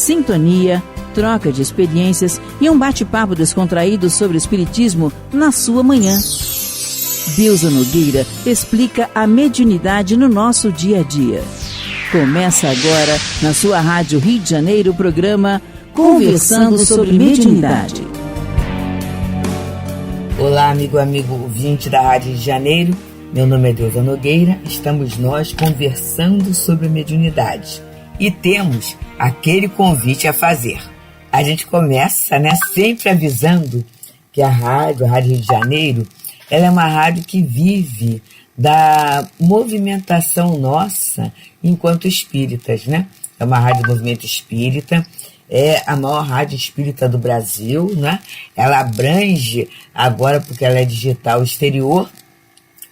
sintonia, troca de experiências e um bate-papo descontraído sobre o espiritismo na sua manhã. Bilza Nogueira explica a mediunidade no nosso dia a dia. Começa agora, na sua Rádio Rio de Janeiro, o programa Conversando sobre Mediunidade. Olá, amigo ouvinte da Rádio Rio de Janeiro. Meu nome é Bilza Nogueira. Estamos nós conversando sobre mediunidade. E temos aquele convite a fazer. A gente começa, sempre avisando que a Rádio Rio de Janeiro, ela é uma rádio que vive da movimentação nossa enquanto espíritas, É uma rádio do movimento espírita, é a maior rádio espírita do Brasil, Ela abrange, agora porque ela é digital, exterior,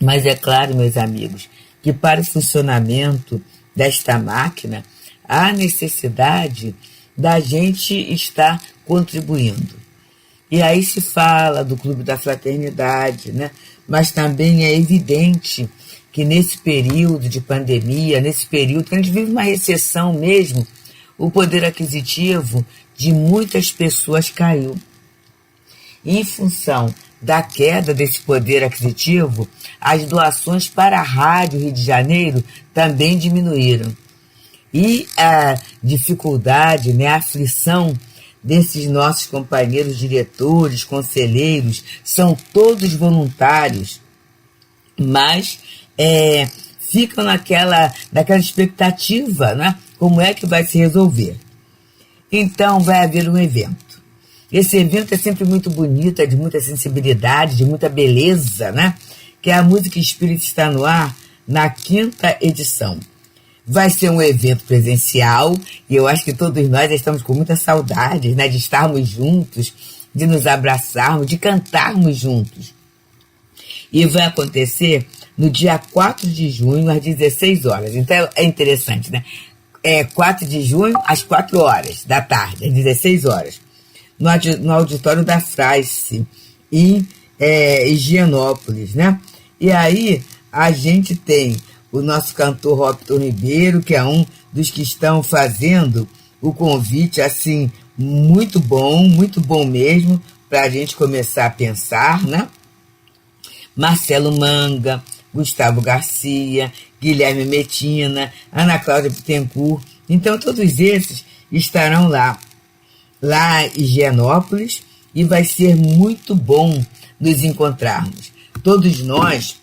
mas é claro, meus amigos, que para o funcionamento desta máquina, há necessidade da gente estar contribuindo. E aí se fala do Clube da Fraternidade, Mas também é evidente que nesse período de pandemia, nesse período que a gente vive uma recessão mesmo, o poder aquisitivo de muitas pessoas caiu. Em função da queda desse poder aquisitivo, as doações para a Rádio Rio de Janeiro também diminuíram. E a dificuldade, a aflição desses nossos companheiros diretores, conselheiros, são todos voluntários, mas ficam naquela expectativa, como é que vai se resolver. Então vai haver um evento. Esse evento é sempre muito bonito, é de muita sensibilidade, de muita beleza, Que a Música Espírita está no ar na 5ª edição. Vai ser um evento presencial e eu acho que todos nós estamos com muita saudade, de estarmos juntos, de nos abraçarmos, de cantarmos juntos. E vai acontecer no dia 4 de junho, às 16 horas. Então é interessante, É 4 de junho, às 4 horas da tarde, às 16 horas. No auditório da Fraice, em Higienópolis, E aí a gente tem o nosso cantor Robson Ribeiro, que é um dos que estão fazendo o convite, assim, muito bom mesmo, para a gente começar a pensar, Marcelo Manga, Gustavo Garcia, Guilherme Metina, Ana Cláudia Bittencourt. Então, todos esses estarão lá em Higienópolis, e vai ser muito bom nos encontrarmos. Todos nós,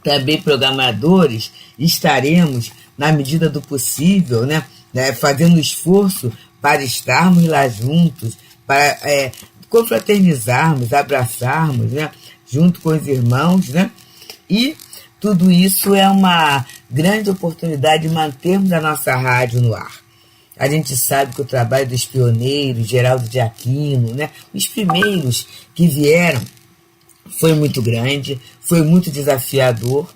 também programadores, estaremos, na medida do possível, fazendo esforço para estarmos lá juntos, para confraternizarmos, abraçarmos, junto com os irmãos, E tudo isso é uma grande oportunidade de mantermos a nossa rádio no ar. A gente sabe que o trabalho dos pioneiros, Geraldo de Aquino, os primeiros que vieram, foi muito grande, foi muito desafiador,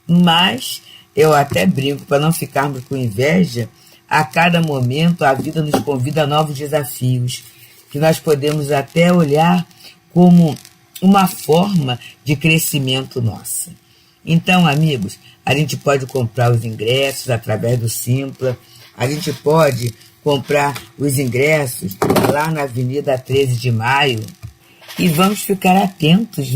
mas eu até brinco, para não ficarmos com inveja, a cada momento a vida nos convida a novos desafios, que nós podemos até olhar como uma forma de crescimento nossa. Então, amigos, a gente pode comprar os ingressos através do Simpla, a gente pode comprar os ingressos lá na Avenida 13 de Maio, e vamos ficar atentos,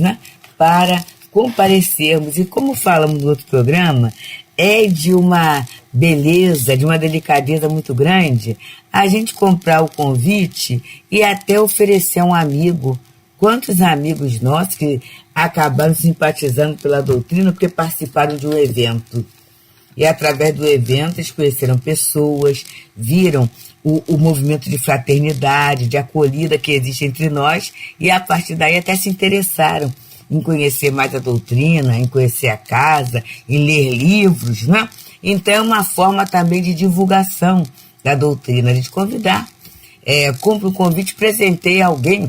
para comparecermos. E como falamos no outro programa, é de uma beleza, de uma delicadeza muito grande a gente comprar o convite e até oferecer a um amigo. Quantos amigos nossos que acabaram simpatizando pela doutrina porque participaram de um evento. E através do evento eles conheceram pessoas, viram o movimento de fraternidade, de acolhida que existe entre nós, e a partir daí até se interessaram em conhecer mais a doutrina, em conhecer a casa, em ler livros, Então é uma forma também de divulgação da doutrina, de convidar. Compre um convite, presenteie alguém,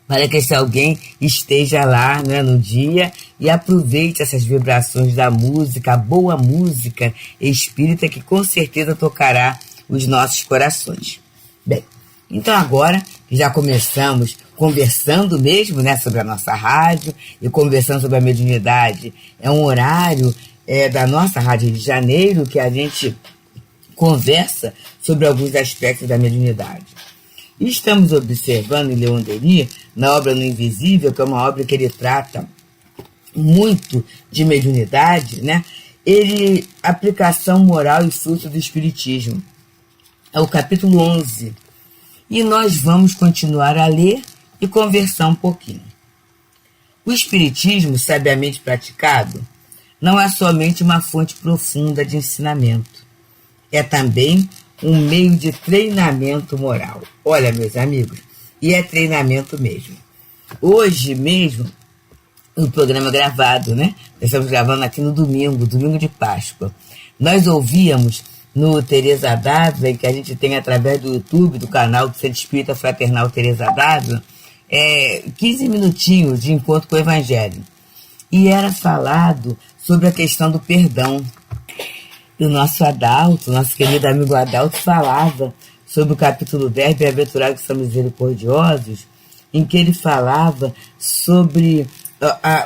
para que esse alguém esteja lá, no dia, e aproveite essas vibrações da música, a boa música espírita, que com certeza tocará os nossos corações. Bem, então agora que já começamos conversando mesmo, sobre a nossa rádio, e conversando sobre a mediunidade, é um horário da nossa Rádio Rio de Janeiro, que a gente conversa sobre alguns aspectos da mediunidade. E estamos observando em Leon Denis, na obra No Invisível, que é uma obra que ele trata muito de mediunidade, né? Aplicação moral e fruto do Espiritismo. É o capítulo 11. E nós vamos continuar a ler e conversar um pouquinho. O Espiritismo, sabiamente praticado, não é somente uma fonte profunda de ensinamento. É também um meio de treinamento moral. Olha, meus amigos, e é treinamento mesmo. Hoje mesmo, no programa gravado, né? Nós estamos gravando aqui no domingo de Páscoa. Nós ouvíamos no Teresa d'Ávila, que a gente tem através do YouTube, do canal do Centro Espírita Fraternal Teresa d'Ávila, 15 minutinhos de encontro com o Evangelho. E era falado sobre a questão do perdão. E o nosso Adalto, nosso querido amigo Adalto, falava sobre o capítulo 10, Bem-aventurados que são misericordiosos, em que ele falava sobre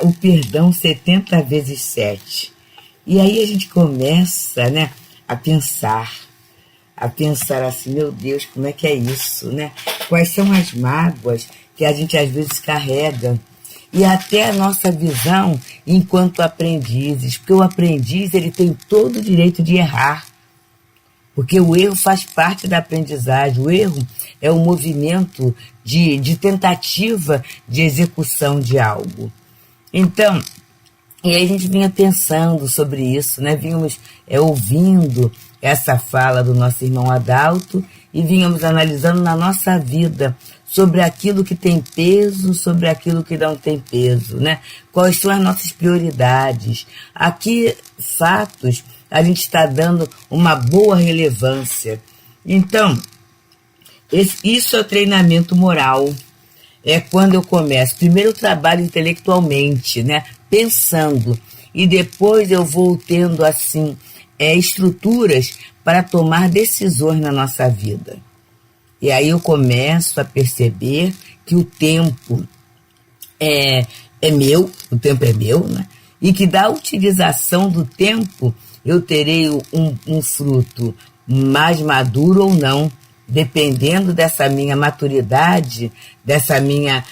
o perdão 70 vezes 7. E aí a gente começa, né, a pensar assim, meu Deus, como é que é isso, né? Quais são as mágoas que a gente às vezes carrega? E até a nossa visão enquanto aprendizes, porque o aprendiz ele tem todo o direito de errar, porque o erro faz parte da aprendizagem, o erro é um movimento de tentativa de execução de algo. Então, e aí a gente vinha pensando sobre isso, né? Vínhamos ouvindo essa fala do nosso irmão Adalto e vínhamos analisando na nossa vida sobre aquilo que tem peso, sobre aquilo que não tem peso, né? Quais são as nossas prioridades? A que fatos a gente está dando uma boa relevância? Então, isso é o treinamento moral. É quando eu começo. Primeiro eu trabalho intelectualmente, né? Pensando. E depois eu vou tendo, assim, estruturas para tomar decisões na nossa vida. E aí eu começo a perceber que o tempo é meu, o tempo é meu, né? E que da utilização do tempo eu terei um fruto mais maduro ou não, dependendo dessa minha maturidade, dessa minha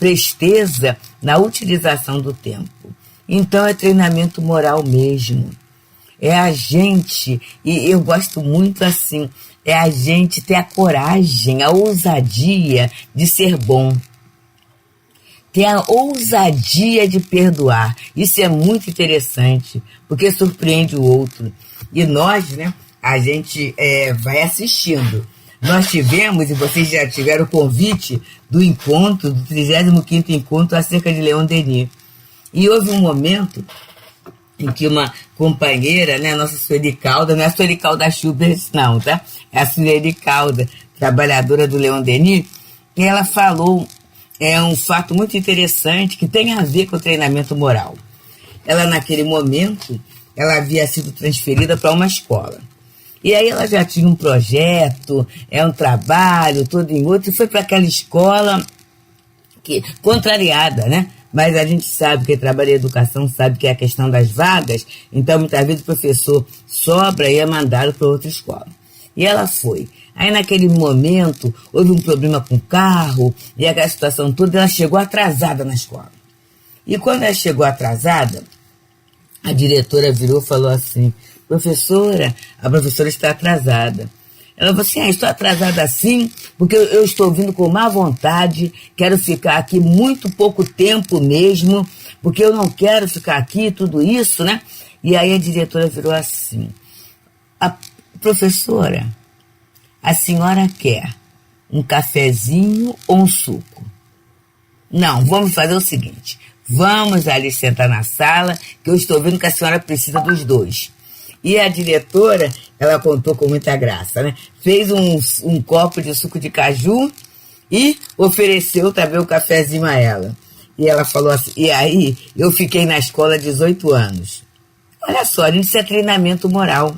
presteza na utilização do tempo. Então é treinamento moral mesmo. É a gente, e eu gosto muito assim, é a gente ter a coragem, a ousadia de ser bom. Ter a ousadia de perdoar. Isso é muito interessante, porque surpreende o outro. E nós, né, a gente vai assistindo. Nós tivemos, e vocês já tiveram o convite do encontro, do 35º encontro acerca de Leon Denis. E houve um momento em que uma companheira, né, a nossa Sueli Calda, não é a Sueli Calda Schubert, não, tá? É a Sueli Calda, trabalhadora do Leon Denis, e ela falou um fato muito interessante que tem a ver com o treinamento moral. Ela, naquele momento, ela havia sido transferida para uma escola. E aí ela já tinha um projeto, um trabalho, todo em outro, e foi para aquela escola contrariada, né? Mas a gente sabe, quem trabalha em educação sabe que é a questão das vagas, então muitas vezes o professor sobra e é mandado para outra escola. E ela foi. Aí naquele momento houve um problema com o carro e aquela situação toda, ela chegou atrasada na escola. E quando ela chegou atrasada, a diretora virou e falou assim, professora, a professora está atrasada. Ela falou assim, estou atrasada assim, porque eu estou vindo com má vontade, quero ficar aqui muito pouco tempo mesmo, porque eu não quero ficar aqui, tudo isso, né? E aí a diretora virou assim, professora, a senhora quer um cafezinho ou um suco? Não, vamos fazer o seguinte, vamos ali sentar na sala, que eu estou vendo que a senhora precisa dos dois. E a diretora, ela contou com muita graça, né? Fez um copo de suco de caju e ofereceu também o cafezinho a ela. E ela falou assim, e aí eu fiquei na escola 18 anos. Olha só, isso é treinamento moral.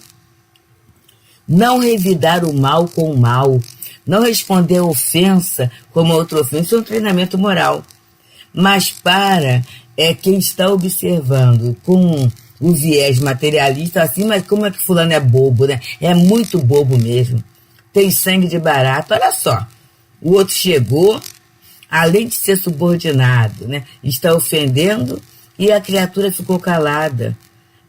Não revidar o mal com o mal. Não responder a ofensa como a outra ofensa. Isso é um treinamento moral. Mas para quem está observando com o viés materialista, assim, mas como é que fulano é bobo, né? É muito bobo mesmo. Tem sangue de barata. Olha só, o outro chegou, além de ser subordinado, né? Está ofendendo e a criatura ficou calada.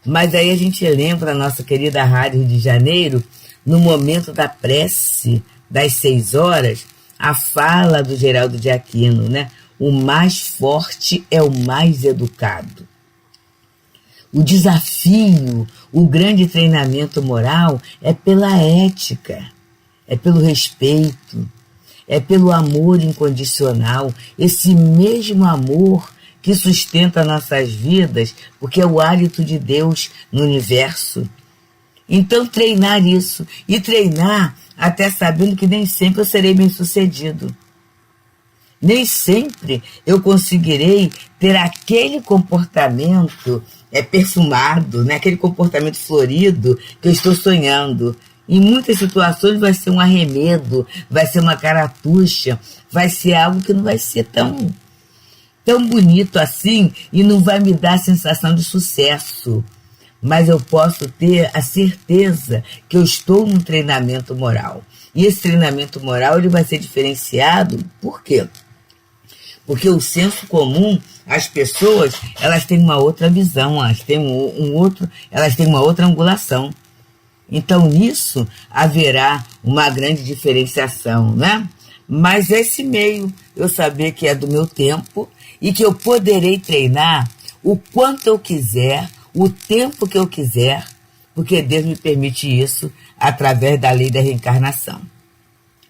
Mas aí a gente lembra a nossa querida Rádio Rio de Janeiro, no momento da prece das 6 horas, a fala do Geraldo de Aquino, né? O mais forte é o mais educado. O desafio, o grande treinamento moral é pela ética, é pelo respeito, é pelo amor incondicional, esse mesmo amor que sustenta nossas vidas, porque é o hálito de Deus no universo. Então treinar isso, e treinar até sabendo que nem sempre eu serei bem-sucedido. Nem sempre eu conseguirei ter aquele comportamento perfumado, né? Aquele comportamento florido que eu estou sonhando. Em muitas situações vai ser um arremedo, vai ser uma caratucha, vai ser algo que não vai ser tão bonito assim e não vai me dar a sensação de sucesso. Mas eu posso ter a certeza que eu estou num treinamento moral. E esse treinamento moral ele vai ser diferenciado, por quê? Porque o senso comum, as pessoas, elas têm uma outra visão, elas têm elas têm uma outra angulação. Então, nisso, haverá uma grande diferenciação, né? Mas esse meio, eu saber que é do meu tempo e que eu poderei treinar o quanto eu quiser, o tempo que eu quiser, porque Deus me permite isso através da lei da reencarnação.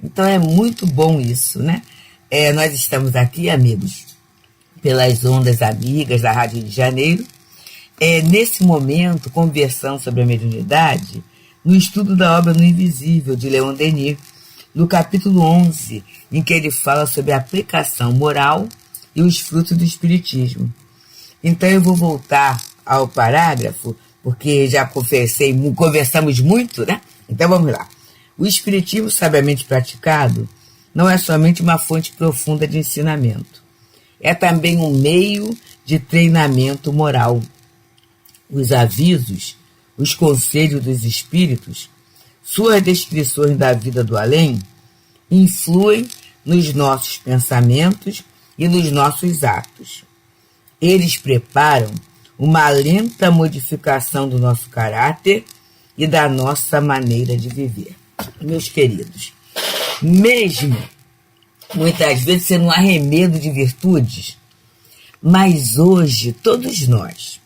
Então, é muito bom isso, né? Nós estamos aqui, amigos, pelas ondas amigas da Rádio Rio de Janeiro, nesse momento, conversando sobre a mediunidade, no estudo da obra No Invisível, de Leon Denis, no capítulo 11, em que ele fala sobre a aplicação moral e os frutos do Espiritismo. Então eu vou voltar ao parágrafo, porque já conversamos muito, né? Então vamos lá. O Espiritismo sabiamente praticado não é somente uma fonte profunda de ensinamento, é também um meio de treinamento moral. Os avisos, os conselhos dos espíritos, suas descrições da vida do além, influem nos nossos pensamentos e nos nossos atos. Eles preparam uma lenta modificação do nosso caráter e da nossa maneira de viver. Meus queridos, mesmo muitas vezes sendo um arremedo de virtudes, mas hoje todos nós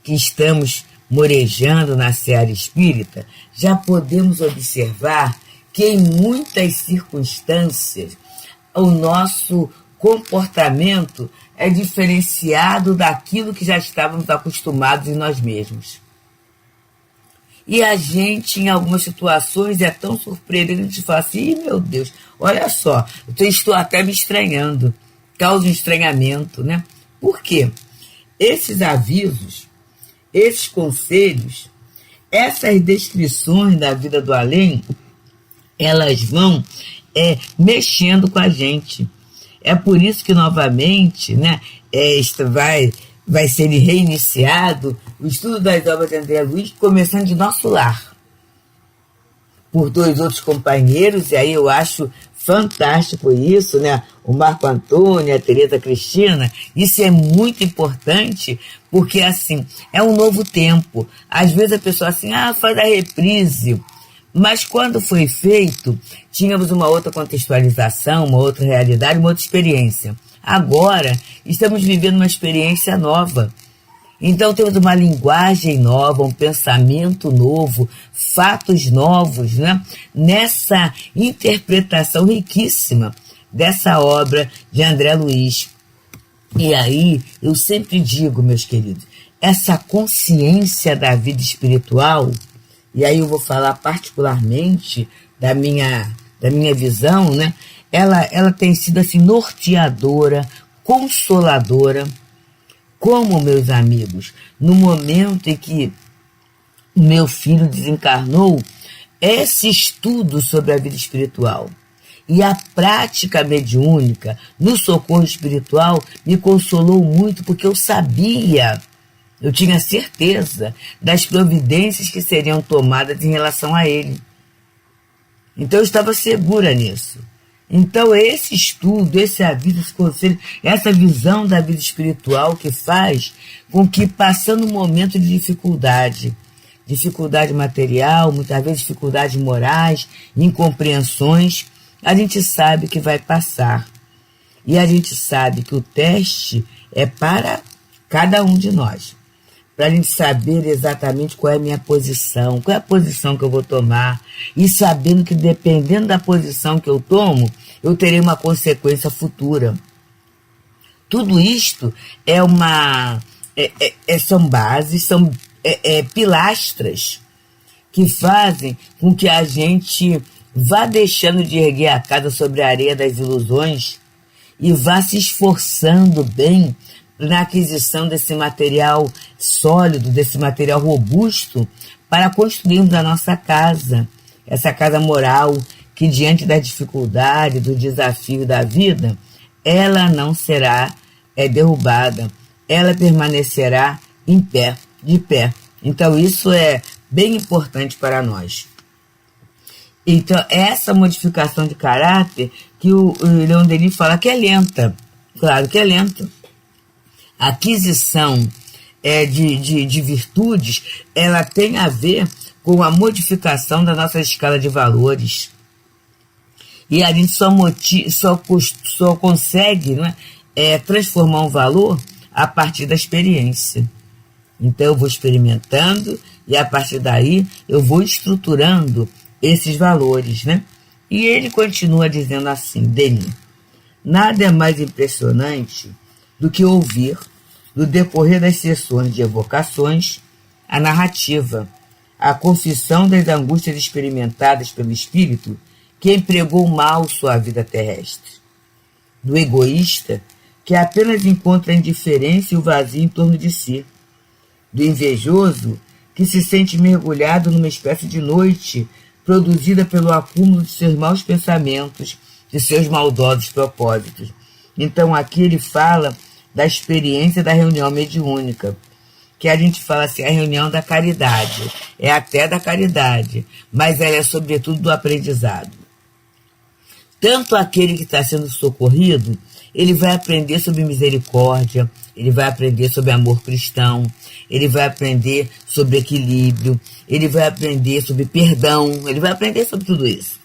que estamos morejando na seara espírita, já podemos observar que em muitas circunstâncias o nosso comportamento é diferenciado daquilo que já estávamos acostumados em nós mesmos. E a gente, em algumas situações, é tão surpreendente de falar assim, meu Deus, olha só, eu estou até me estranhando, causa um estranhamento, né? Por quê? Esses avisos, esses conselhos, essas descrições da vida do além, elas vão mexendo com a gente. É por isso que, novamente, né, vai ser reiniciado o estudo das obras de André Luiz, começando de nosso lar, por 2 outros companheiros, e aí eu acho fantástico isso, né? O Marco Antônio, a Tereza Cristina, isso é muito importante, porque assim, é um novo tempo. Às vezes a pessoa assim, faz a reprise, mas quando foi feito, tínhamos uma outra contextualização, uma outra realidade, uma outra experiência. Agora, estamos vivendo uma experiência nova. Então, temos uma linguagem nova, um pensamento novo, fatos novos, né? Nessa interpretação riquíssima dessa obra de André Luiz. E aí, eu sempre digo, meus queridos, essa consciência da vida espiritual, e aí eu vou falar particularmente da minha visão, né? Ela tem sido assim norteadora, consoladora, como, meus amigos, no momento em que meu filho desencarnou, esse estudo sobre a vida espiritual e a prática mediúnica no socorro espiritual me consolou muito, porque eu sabia Eu tinha certeza das providências que seriam tomadas em relação a ele. Então eu estava segura nisso. Então esse estudo, esse aviso, esse conselho, essa visão da vida espiritual que faz com que, passando um momento de dificuldade material, muitas vezes dificuldades morais, incompreensões, a gente sabe que vai passar. E a gente sabe que o teste é para cada um de nós. Para a gente saber exatamente qual é a minha posição, qual é a posição que eu vou tomar, e sabendo que, dependendo da posição que eu tomo, eu terei uma consequência futura. Tudo isto são bases, são pilastras que fazem com que a gente vá deixando de erguer a casa sobre a areia das ilusões e vá se esforçando bem na aquisição desse material sólido, desse material robusto, para construirmos a nossa casa, essa casa moral, que diante da dificuldade, do desafio da vida, ela não será derrubada, ela permanecerá em pé, de pé. Então isso é bem importante para nós. Então essa modificação de caráter que o Leon Denis fala que é lenta, claro que é lenta. A aquisição de virtudes, ela tem a ver com a modificação da nossa escala de valores. E a gente só consegue, não é, transformar um valor a partir da experiência. Então eu vou experimentando e a partir daí eu vou estruturando esses valores, né? E ele continua dizendo assim, Denis: nada é mais impressionante do que ouvir, no decorrer das sessões de evocações, a narrativa, a confissão das angústias experimentadas pelo espírito que empregou mal sua vida terrestre. Do egoísta, que apenas encontra a indiferença e o vazio em torno de si. Do invejoso, que se sente mergulhado numa espécie de noite produzida pelo acúmulo de seus maus pensamentos, de seus maldosos propósitos. Então aqui ele fala da experiência da reunião mediúnica, que a gente fala assim, a reunião da caridade, é até da caridade, mas ela é sobretudo do aprendizado. Tanto aquele que está sendo socorrido, ele vai aprender sobre misericórdia, ele vai aprender sobre amor cristão, ele vai aprender sobre equilíbrio, ele vai aprender sobre perdão, ele vai aprender sobre tudo isso.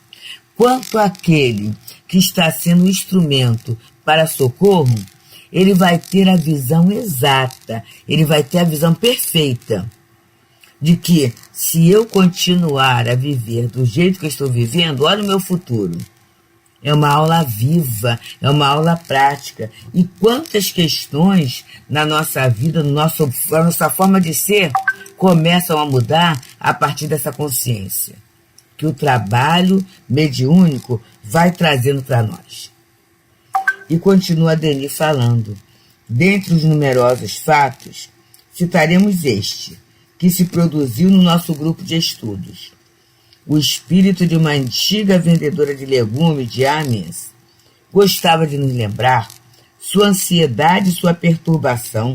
Quanto àquele que está sendo instrumento para socorro, ele vai ter a visão exata, ele vai ter a visão perfeita de que, se eu continuar a viver do jeito que eu estou vivendo, olha o meu futuro. É uma aula viva, é uma aula prática. E quantas questões na nossa vida, na nossa forma de ser, começam a mudar a partir dessa consciência que o trabalho mediúnico vai trazendo para nós. E continua Denis falando, dentre os numerosos fatos, citaremos este, que se produziu no nosso grupo de estudos. O espírito de uma antiga vendedora de legumes de Amiens gostava de nos lembrar sua ansiedade e sua perturbação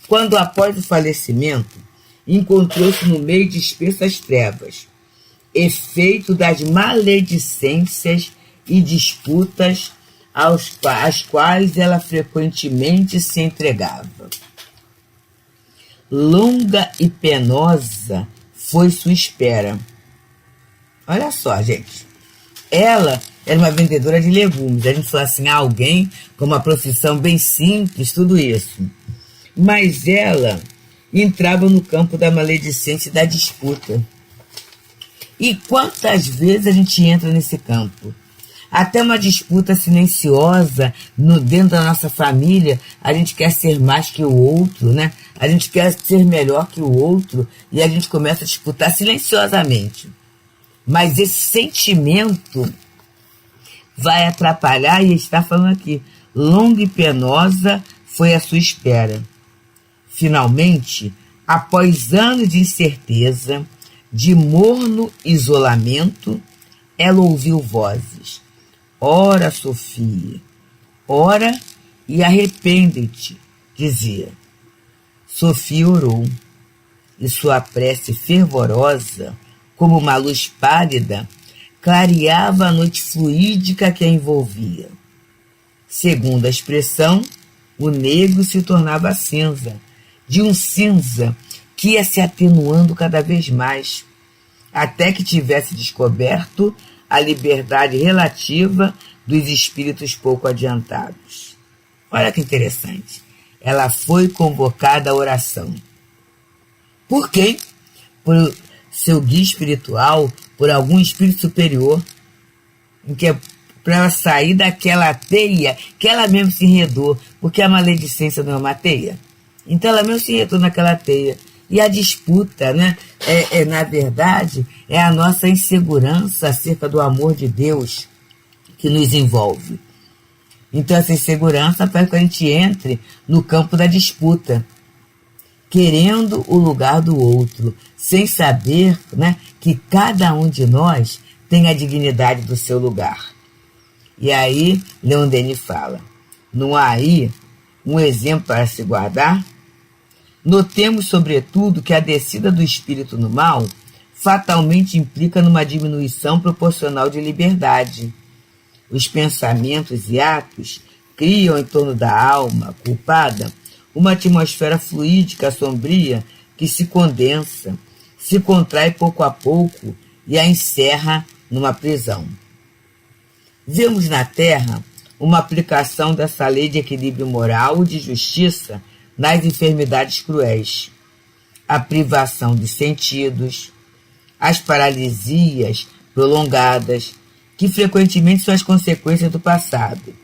quando, após o falecimento, encontrou-se no meio de espessas trevas, efeito das maledicências e disputas às quais ela frequentemente se entregava. Longa e penosa foi sua espera. Olha só, gente. Ela era uma vendedora de legumes. A gente fala assim, alguém com uma profissão bem simples, tudo isso. Mas ela entrava no campo da maledicência e da disputa. E quantas vezes a gente entra nesse campo? Até uma disputa silenciosa dentro da nossa família, a gente quer ser mais que o outro, né? A gente quer ser melhor que o outro e a gente começa a disputar silenciosamente. Mas esse sentimento vai atrapalhar, e está falando aqui, longa e penosa foi a sua espera. Finalmente, após anos de incerteza, de morno isolamento, ela ouviu vozes. Ora, Sofia, ora e arrepende-te, dizia. Sofia orou, e sua prece fervorosa, como uma luz pálida, clareava a noite fluídica que a envolvia. Segundo a expressão, o negro se tornava cinza, de um cinza que ia se atenuando cada vez mais, até que tivesse descoberto a liberdade relativa dos espíritos pouco adiantados. Olha que interessante. Ela foi convocada à oração. Por quem? Por seu guia espiritual, por algum espírito superior, para ela sair daquela teia que ela mesmo se enredou, porque a maledicência não é uma teia. Então ela mesmo se enredou naquela teia. E a disputa, né, na verdade, é a nossa insegurança acerca do amor de Deus que nos envolve. Então essa insegurança faz com que a gente entre no campo da disputa, querendo o lugar do outro, sem saber, né, que cada um de nós tem a dignidade do seu lugar. E aí, Leon Denis fala, não há aí um exemplo para se guardar? Notemos, sobretudo, que a descida do espírito no mal fatalmente implica numa diminuição proporcional de liberdade. Os pensamentos e atos criam em torno da alma culpada uma atmosfera fluídica sombria que se condensa, se contrai pouco a pouco e a encerra numa prisão. Vemos na Terra uma aplicação dessa lei de equilíbrio moral e de justiça nas enfermidades cruéis, a privação dos sentidos, as paralisias prolongadas, que frequentemente são as consequências do passado,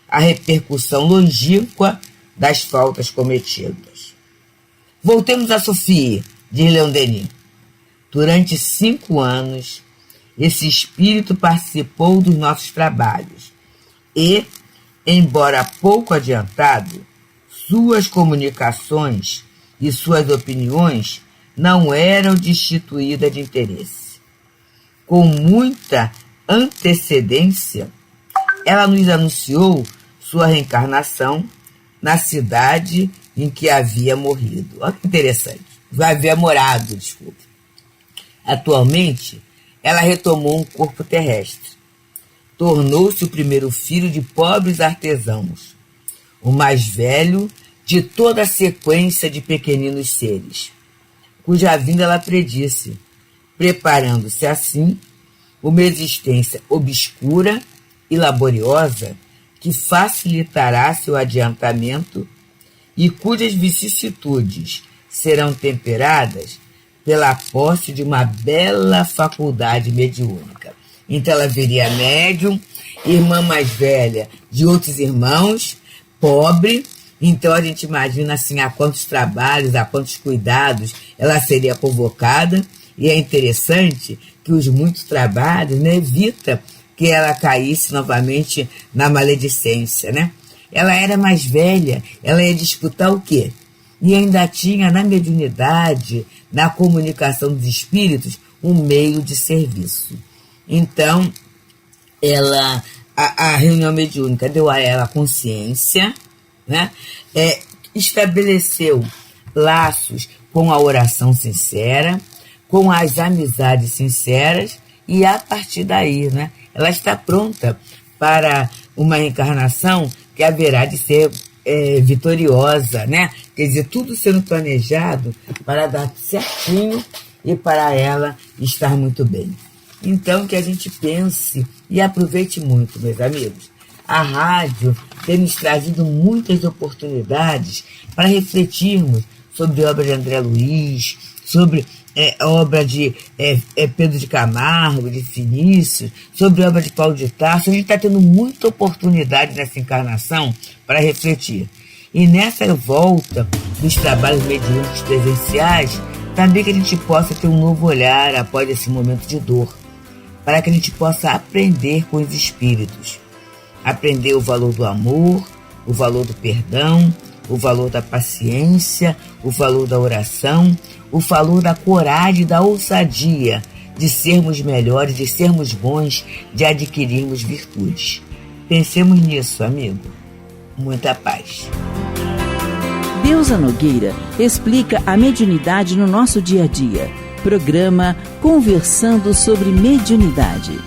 a repercussão longínqua das faltas cometidas. Voltemos a Sofia, diz Leon Denis. Durante 5 anos, esse espírito participou dos nossos trabalhos e, embora pouco adiantado, suas comunicações e suas opiniões não eram destituídas de interesse. Com muita antecedência, ela nos anunciou sua reencarnação na cidade em que havia morrido. Olha que interessante. Havia morado, desculpe. Atualmente, ela retomou um corpo terrestre. Tornou-se o primeiro filho de pobres artesãos, o mais velho de toda a sequência de pequeninos seres, cuja vinda ela predisse, preparando-se assim uma existência obscura e laboriosa que facilitará seu adiantamento e cujas vicissitudes serão temperadas pela posse de uma bela faculdade mediúnica. Então ela viria médium, irmã mais velha de outros irmãos, pobre. Então a gente imagina assim, a quantos trabalhos, a quantos cuidados ela seria convocada. E é interessante que os muitos trabalhos, né, evita que ela caísse novamente na maledicência, né? Ela era mais velha, ela ia disputar o quê? E ainda tinha na mediunidade, na comunicação dos espíritos, um meio de serviço. Então, a reunião mediúnica deu a ela consciência, né? Estabeleceu laços com a oração sincera, com as amizades sinceras, e a partir daí, né, ela está pronta para uma reencarnação que haverá de ser vitoriosa, né? Quer dizer, tudo sendo planejado para dar certinho e para ela estar muito bem. Então, que a gente pense e aproveite muito, meus amigos. A rádio tem nos trazido muitas oportunidades para refletirmos sobre a obra de André Luiz, sobre a obra de Pedro de Camargo, de Vinícius, sobre a obra de Paulo de Tarso. A gente está tendo muita oportunidade nessa encarnação para refletir. E nessa volta dos trabalhos mediúnicos presenciais, também que a gente possa ter um novo olhar após esse momento de dor, para que a gente possa aprender com os espíritos. Aprender o valor do amor, o valor do perdão, o valor da paciência, o valor da oração, o valor da coragem e da ousadia de sermos melhores, de sermos bons, de adquirirmos virtudes. Pensemos nisso, amigo. Muita paz. Deusa Nogueira explica a mediunidade no nosso dia a dia. Programa Conversando sobre Mediunidade.